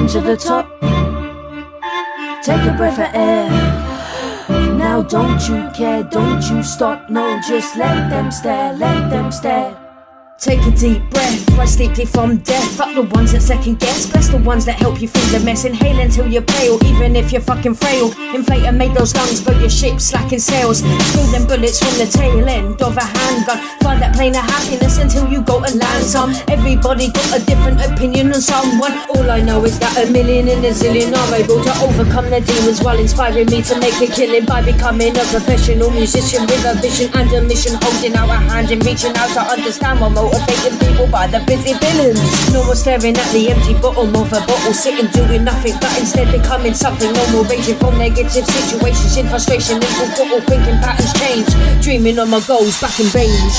Climb to the top, take a breath of air. Now don't you care, don't you stop, no, just let them stare, let them stare. Take a deep breath, rise deeply from death. Fuck the ones that second guess, bless the ones that help you through the mess. Inhale until you're pale, even if you're fucking frail. Inflate and make those lungs, but your ship slacking sails. Spill them bullets from the tail end of a handgun. Fly that plane of happiness until you go and land some. Everybody got a different opinion on someone. All I know is that a million in a zillion are able to overcome their demons, while inspiring me to make a killing by becoming a professional musician with a vision and a mission. Holding out a hand and reaching out to understand what motivating people by the busy villains. No more staring at the empty bottom of a bottle, sitting doing nothing, but instead becoming something normal. Raging from negative situations in frustration, in full thinking patterns change. Dreaming on my goals back in range.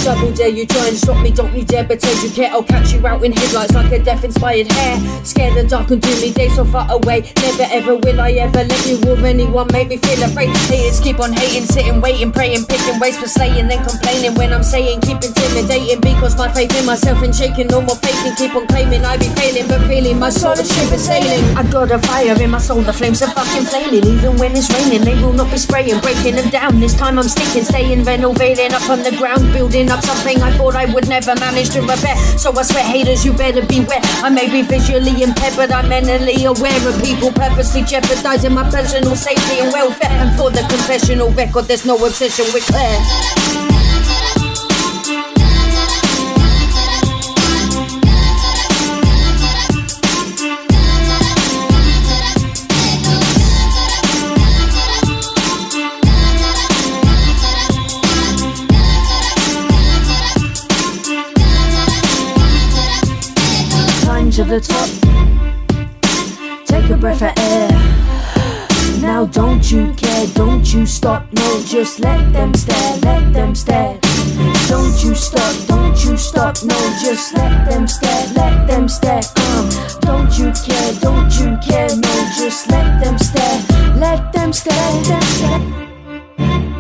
Double dare you try and stop me, don't you dare pretend you care. I'll catch you out in headlights like a death-inspired hare. Scared the dark and gloomy days so far away. Never ever will I ever let you or anyone make me feel afraid. Haters keep on hating, sitting, waiting, praying, picking ways for slaying, then complaining when I'm saying keep intimidating. Because my faith in myself and shaking, no more faking. Keep on claiming I be failing, but really my soul is ship is sailing. I got a fire in my soul, the flames are fucking flailing. Even when it's raining, they will not be spraying. Breaking them down, this time I'm sticking, staying, renovating up from the ground, building up something I thought I would never manage to repair. So I swear haters, you better beware. I may be visually impaired, but I'm mentally aware of people purposely jeopardizing my personal safety and welfare. And for the confessional record, there's no obsession with Claire. To the top, take a breath of air. Now don't you care, don't you stop, no, just let them stare, let them stare. Don't you stop, no, just let them stare, let them stare. Don't you care, no, just let them stare, let them stare, let them stare.